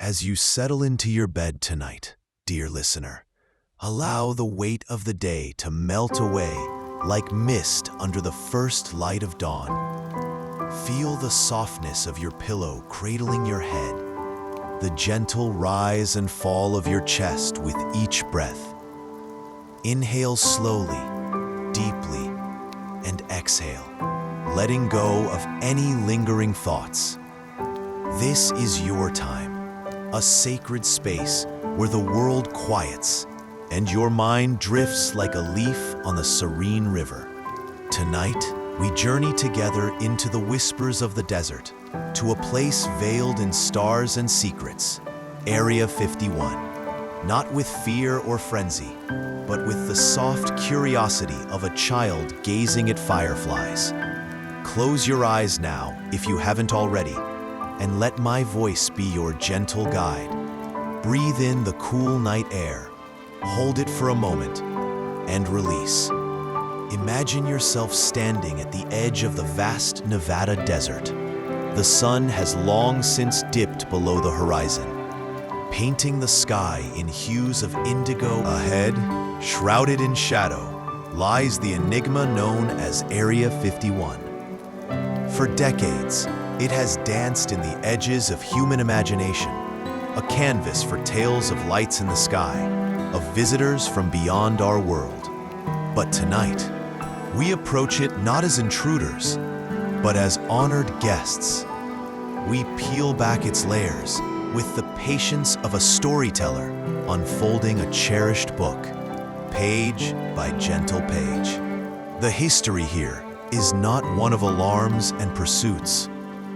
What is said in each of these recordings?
As you settle into your bed tonight, dear listener, allow the weight of the day to melt away like mist under the first light of dawn. Feel the softness of your pillow cradling your head, the gentle rise and fall of your chest with each breath. Inhale slowly, deeply, and exhale, letting go of any lingering thoughts. This is your time, a sacred space where the world quiets and your mind drifts like a leaf on the serene river. Tonight, we journey together into the whispers of the desert, to a place veiled in stars and secrets, Area 51. Not with fear or frenzy, but with the soft curiosity of a child gazing at fireflies. Close your eyes now, if you haven't already, and let my voice be your gentle guide. Breathe in the cool night air, hold it for a moment, and release. Imagine yourself standing at the edge of the vast Nevada desert. The sun has long since dipped below the horizon, painting the sky in hues of indigo. Ahead, shrouded in shadow, lies the enigma known as Area 51. For decades, it has danced in the edges of human imagination, a canvas for tales of lights in the sky, of visitors from beyond our world. But tonight, we approach it not as intruders, but as honored guests. We peel back its layers with the patience of a storyteller unfolding a cherished book, page by gentle page. The history here is not one of alarms and pursuits,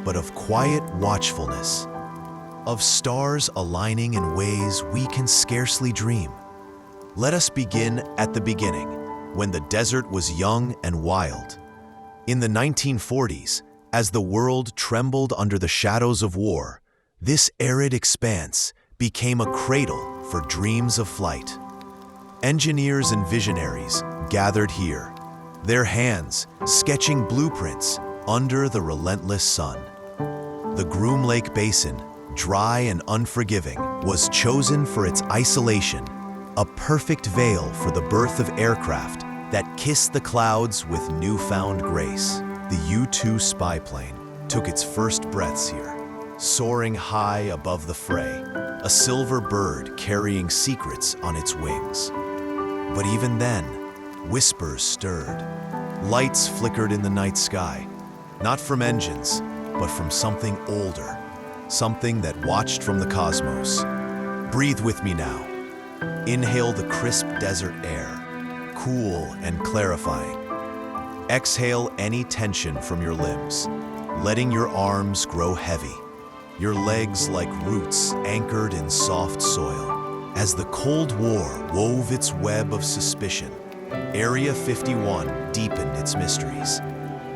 but of quiet watchfulness, of stars aligning in ways we can scarcely dream. Let us begin at the beginning, when the desert was young and wild. In the 1940s, as the world trembled under the shadows of war, this arid expanse became a cradle for dreams of flight. Engineers and visionaries gathered here, their hands sketching blueprints under the relentless sun. The Groom Lake Basin, dry and unforgiving, was chosen for its isolation, a perfect veil for the birth of aircraft that kissed the clouds with newfound grace. The U-2 spy plane took its first breaths here, soaring high above the fray, a silver bird carrying secrets on its wings. But even then, whispers stirred. Lights flickered in the night sky, not from engines, but from something older, something that watched from the cosmos. Breathe with me now. Inhale the crisp desert air, cool and clarifying. Exhale any tension from your limbs, letting your arms grow heavy, your legs like roots anchored in soft soil. As the Cold War wove its web of suspicion, Area 51 deepened its mysteries.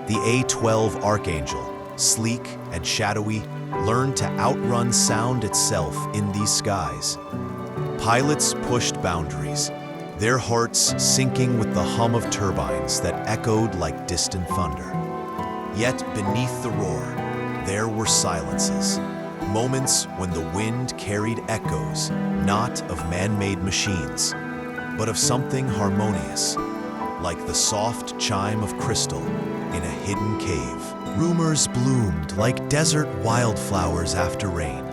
The A-12 Archangel, sleek and shadowy, learned to outrun sound itself in these skies. Pilots pushed boundaries, their hearts syncing with the hum of turbines that echoed like distant thunder. Yet beneath the roar, there were silences, moments when the wind carried echoes, not of man-made machines, but of something harmonious, like the soft chime of crystal in a hidden cave. Rumors bloomed like desert wildflowers after rain.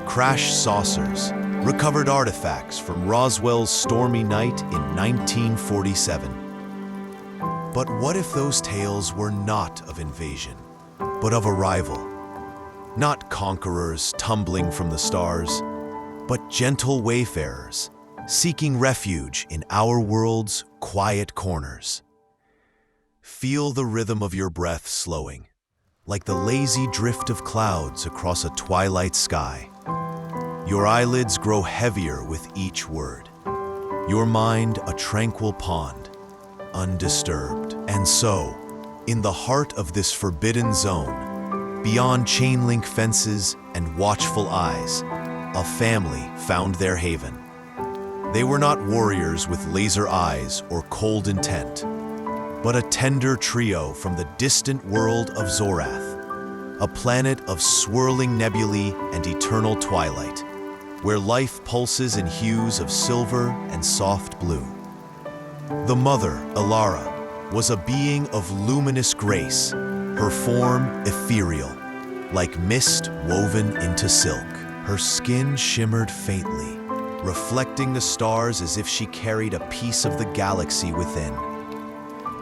Crash saucers, recovered artifacts from Roswell's stormy night in 1947. But what if those tales were not of invasion, but of arrival? Not conquerors tumbling from the stars, but gentle wayfarers, seeking refuge in our world's quiet corners. Feel the rhythm of your breath slowing, like the lazy drift of clouds across a twilight sky. Your eyelids grow heavier with each word, your mind a tranquil pond, undisturbed. And so, in the heart of this forbidden zone, beyond chain-link fences and watchful eyes, a family found their haven. They were not warriors with laser eyes or cold intent, but a tender trio from the distant world of Zorath. a planet of swirling nebulae and eternal twilight, where life pulses in hues of silver and soft blue. The mother, Ilara, was a being of luminous grace, her form ethereal, like mist woven into silk. Her skin shimmered faintly, reflecting the stars as if she carried a piece of the galaxy within.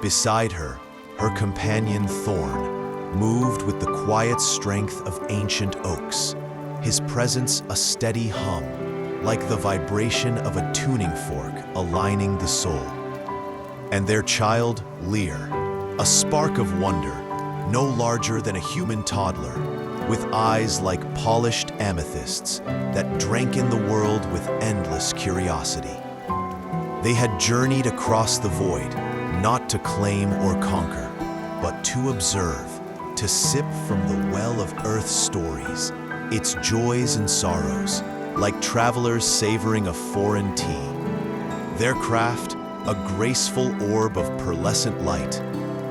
Beside her, her companion Thorn moved with the quiet strength of ancient oaks, his presence a steady hum, like the vibration of a tuning fork aligning the soul. And their child, Lear, a spark of wonder, no larger than a human toddler, with eyes like polished amethysts that drank in the world with endless curiosity. They had journeyed across the void, not to claim or conquer, but to observe, to sip from the well of Earth's stories, its joys and sorrows, like travelers savoring a foreign tea. Their craft, a graceful orb of pearlescent light,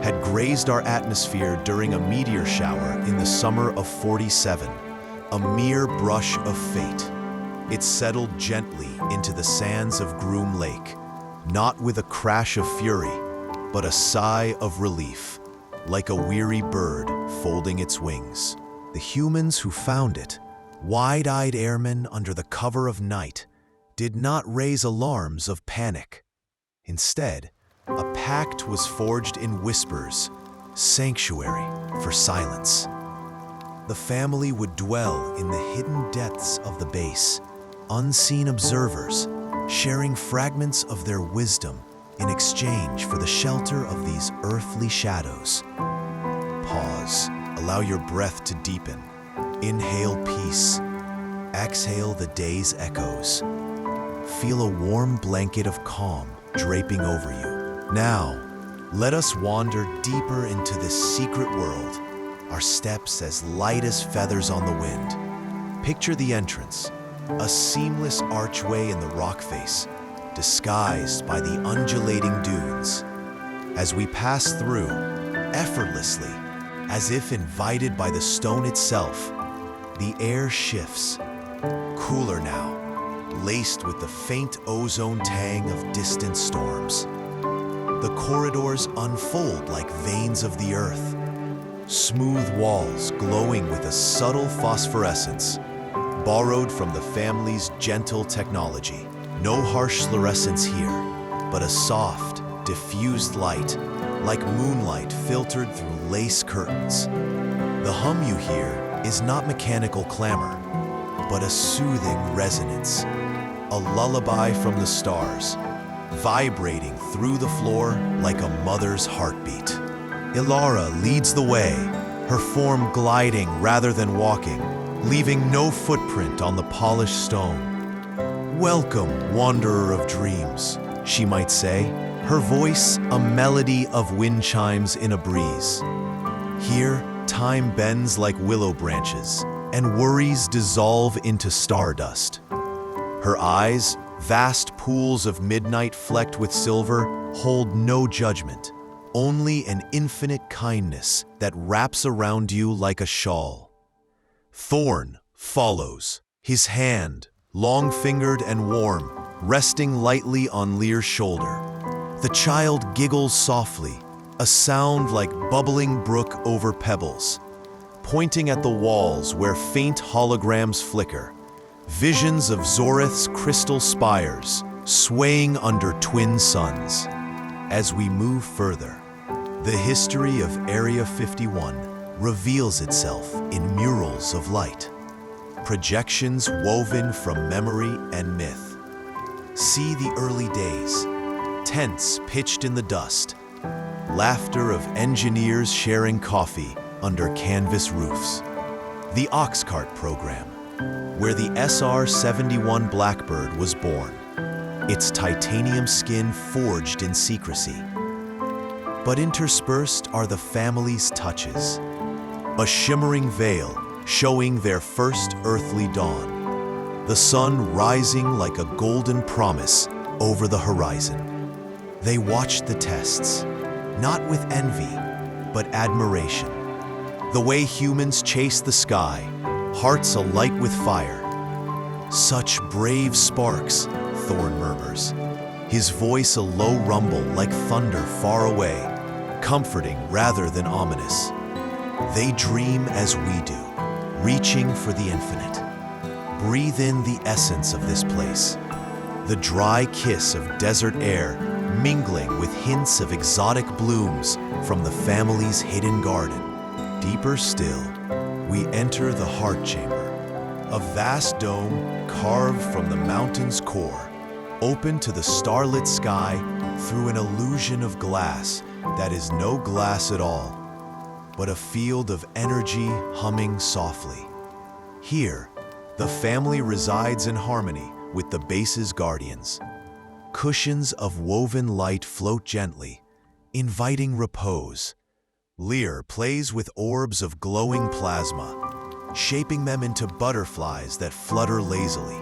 had grazed our atmosphere during a meteor shower in the summer of 47, a mere brush of fate. It settled gently into the sands of Groom Lake, not with a crash of fury, but a sigh of relief, like a weary bird folding its wings. The humans who found it, wide-eyed airmen under the cover of night, did not raise alarms of panic. Instead, a pact was forged in whispers, sanctuary for silence. The family would dwell in the hidden depths of the base, unseen observers, sharing fragments of their wisdom in exchange for the shelter of these earthly shadows. Pause. Allow your breath to deepen. Inhale peace. Exhale the day's echoes. Feel a warm blanket of calm draping over you. Now, let us wander deeper into this secret world, our steps as light as feathers on the wind. Picture the entrance, a seamless archway in the rock face, disguised by the undulating dunes. As we pass through, effortlessly, as if invited by the stone itself, the air shifts, cooler now, laced with the faint ozone tang of distant storms. The corridors unfold like veins of the earth, smooth walls glowing with a subtle phosphorescence, borrowed from the family's gentle technology. No harsh fluorescence here, but a soft, diffused light, like moonlight filtered through lace curtains. The hum you hear is not mechanical clamor, but a soothing resonance, a lullaby from the stars, vibrating through the floor like a mother's heartbeat. Ilara leads the way, her form gliding rather than walking, leaving no footprint on the polished stone. "Welcome, wanderer of dreams," she might say, her voice a melody of wind chimes in a breeze. Here, time bends like willow branches, and worries dissolve into stardust. Her eyes, vast pools of midnight flecked with silver, hold no judgment, only an infinite kindness that wraps around you like a shawl. Thorn follows, his hand, long-fingered and warm, resting lightly on Lear's shoulder. The child giggles softly, a sound like bubbling brook over pebbles, pointing at the walls where faint holograms flicker, visions of Zorith's crystal spires swaying under twin suns. As we move further, the history of Area 51 reveals itself in murals of light, projections woven from memory and myth. See the early days, tents pitched in the dust, laughter of engineers sharing coffee under canvas roofs. The ox cart program, where the SR-71 Blackbird was born, its titanium skin forged in secrecy. But interspersed are the family's touches, a shimmering veil showing their first earthly dawn, the sun rising like a golden promise over the horizon. They watched the tests, not with envy, but admiration, The way humans chase the sky, hearts alight with fire. Such brave sparks, Thorn murmurs, his voice a low rumble like thunder far away, comforting rather than ominous. They dream as we do, reaching for the infinite. Breathe in the essence of this place, the dry kiss of desert air mingling with hints of exotic blooms from the family's hidden garden. Deeper still, we enter the heart chamber, a vast dome carved from the mountain's core, open to the starlit sky through an illusion of glass that is no glass at all, but a field of energy humming softly. Here, the family resides in harmony with the base's guardians. Cushions of woven light float gently, inviting repose. Lear plays with orbs of glowing plasma, shaping them into butterflies that flutter lazily,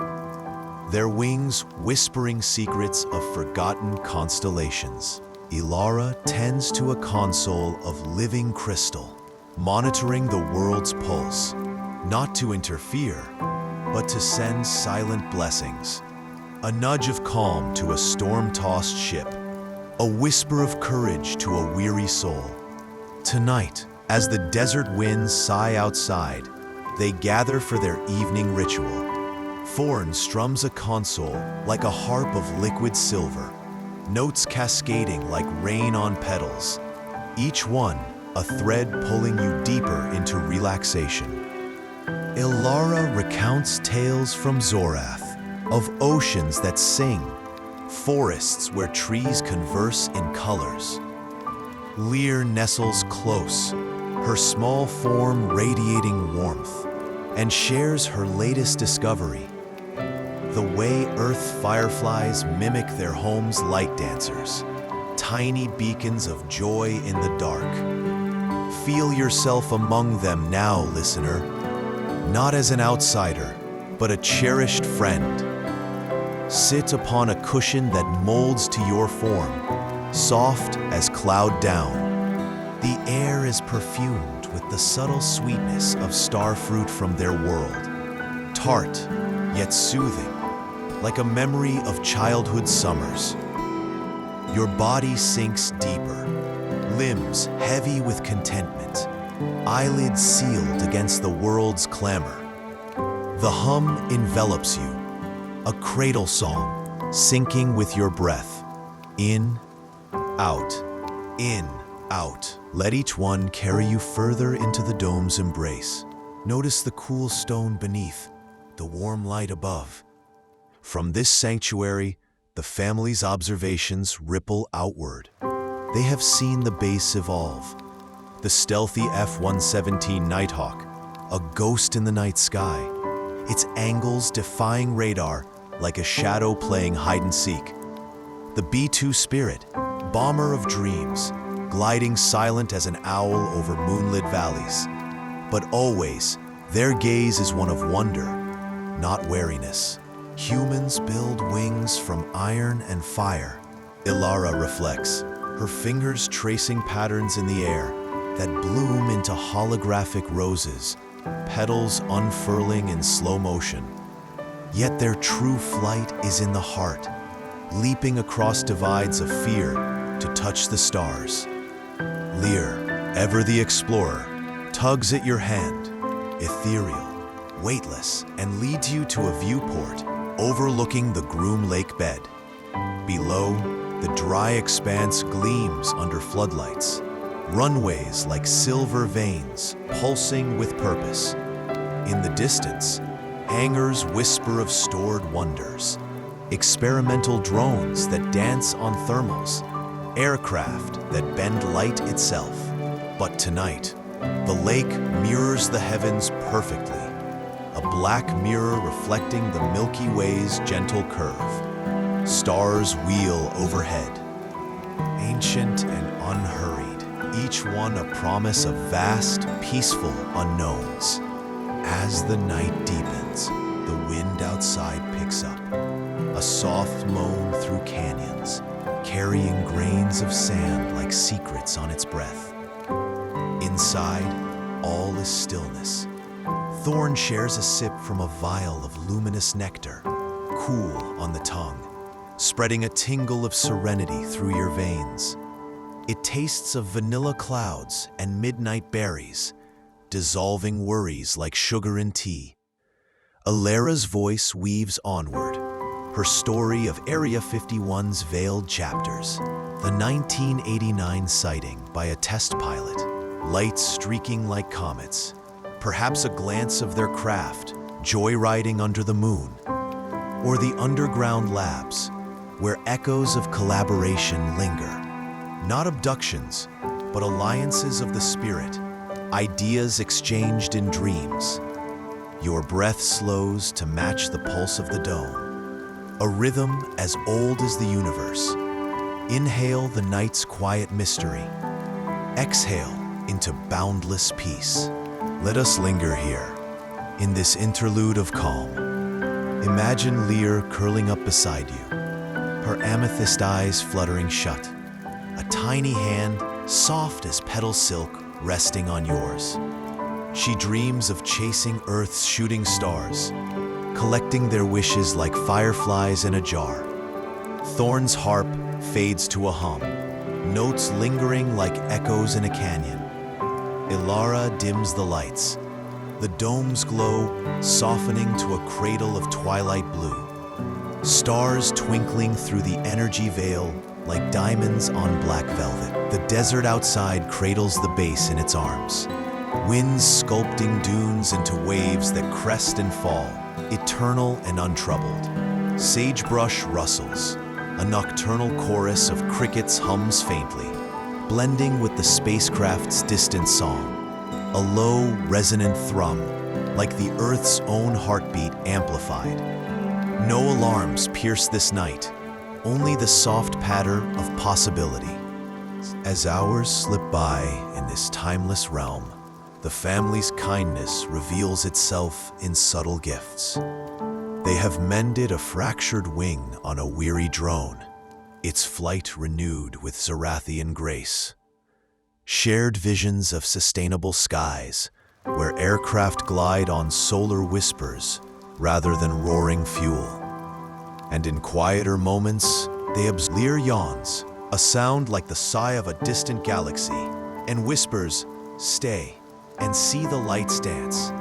their wings whispering secrets of forgotten constellations. Ilara tends to a console of living crystal, monitoring the world's pulse, not to interfere, but to send silent blessings. A nudge of calm to a storm-tossed ship, a whisper of courage to a weary soul. Tonight, as the desert winds sigh outside, they gather for their evening ritual. Thorn strums a console like a harp of liquid silver, notes cascading like rain on petals, each one a thread pulling you deeper into relaxation. Ilara recounts tales from Zorath, of oceans that sing, forests where trees converse in colors. Lear nestles close, her small form radiating warmth, and shares her latest discovery, the way earth fireflies mimic their home's light dancers, tiny beacons of joy in the dark. Feel yourself among them now, listener, not as an outsider, but a cherished friend. Sit upon a cushion that molds to your form, soft as cloud down. The air is perfumed with the subtle sweetness of starfruit from their world, tart yet soothing, like a memory of childhood summers. Your body sinks deeper, limbs heavy with contentment, eyelids sealed against the world's clamor. The hum envelops you, a cradle song, syncing with your breath. In, out, in, out. Let each one carry you further into the dome's embrace. Notice the cool stone beneath, the warm light above. From this sanctuary, the family's observations ripple outward. They have seen the base evolve. The stealthy F-117 Nighthawk, a ghost in the night sky, its angles defying radar like a shadow playing hide-and-seek. The B-2 Spirit, bomber of dreams, gliding silent as an owl over moonlit valleys. But always, their gaze is one of wonder, not wariness. Humans build wings from iron and fire. Ilara reflects, her fingers tracing patterns in the air that bloom into holographic roses, petals unfurling in slow motion. Yet their true flight is in the heart, leaping across divides of fear to touch the stars. Lear, ever the explorer, tugs at your hand, ethereal, weightless, and leads you to a viewport overlooking the Groom Lake bed. Below, the dry expanse gleams under floodlights, runways like silver veins pulsing with purpose. In the distance, hangars whisper of stored wonders, experimental drones that dance on thermals, aircraft that bend light itself. But tonight, the lake mirrors the heavens perfectly, a black mirror reflecting the Milky Way's gentle curve. Stars wheel overhead, ancient and unhurried, each one a promise of vast, peaceful unknowns. As the night deepens, the wind outside picks up, a soft moan through canyons, carrying grains of sand like secrets on its breath. Inside, all is stillness. Thorn shares a sip from a vial of luminous nectar, cool on the tongue, spreading a tingle of serenity through your veins. It tastes of vanilla clouds and midnight berries, dissolving worries like sugar in tea. Alara's voice weaves onward, her story of Area 51's veiled chapters, the 1989 sighting by a test pilot, lights streaking like comets, perhaps a glance of their craft, joyriding under the moon, or the underground labs, where echoes of collaboration linger. Not abductions, but alliances of the spirit, ideas exchanged in dreams. Your breath slows to match the pulse of the dome, a rhythm as old as the universe. Inhale the night's quiet mystery. Exhale into boundless peace. Let us linger here, in this interlude of calm. Imagine Lear curling up beside you, her amethyst eyes fluttering shut, a tiny hand, soft as petal silk, resting on yours. She dreams of chasing Earth's shooting stars, collecting their wishes like fireflies in a jar. Thorn's harp fades to a hum, notes lingering like echoes in a canyon. Ilara dims the lights, the dome's glow softening to a cradle of twilight blue. Stars twinkling through the energy veil like diamonds on black velvet. The desert outside cradles the bass in its arms. Winds sculpting dunes into waves that crest and fall, eternal and untroubled. Sagebrush rustles. A nocturnal chorus of crickets hums faintly, blending with the spacecraft's distant song. A low, resonant thrum, like the Earth's own heartbeat amplified. No alarms pierce this night, only the soft patter of possibility. As hours slip by in this timeless realm, the family's kindness reveals itself in subtle gifts. They have mended a fractured wing on a weary drone, its flight renewed with Zerathian grace. Shared visions of sustainable skies, where aircraft glide on solar whispers rather than roaring fuel. And in quieter moments, they observe. Lear yawns, a sound like the sigh of a distant galaxy, and whispers, "Stay, and see the lights dance."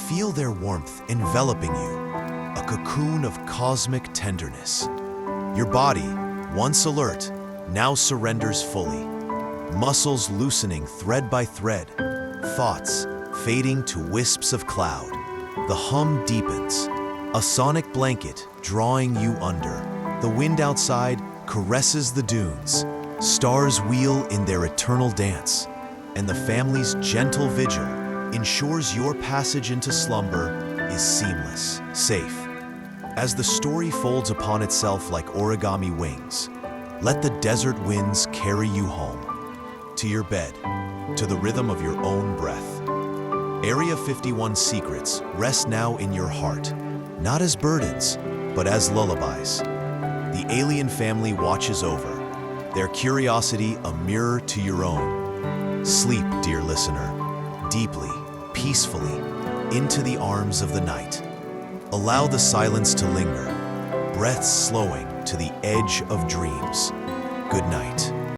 Feel their warmth enveloping you, a cocoon of cosmic tenderness. Your body, once alert, now surrenders fully. Muscles loosening thread by thread, thoughts fading to wisps of cloud. The hum deepens, a sonic blanket drawing you under. The wind outside caresses the dunes. Stars wheel in their eternal dance, and the family's gentle vigil ensures your passage into slumber is seamless, safe. As the story folds upon itself like origami wings, let the desert winds carry you home, to your bed, to the rhythm of your own breath. Area 51 secrets rest now in your heart, not as burdens, but as lullabies. The alien family watches over, their curiosity a mirror to your own. Sleep, dear listener, deeply, peacefully, into the arms of the night. Allow the silence to linger, breaths slowing to the edge of dreams. Good night.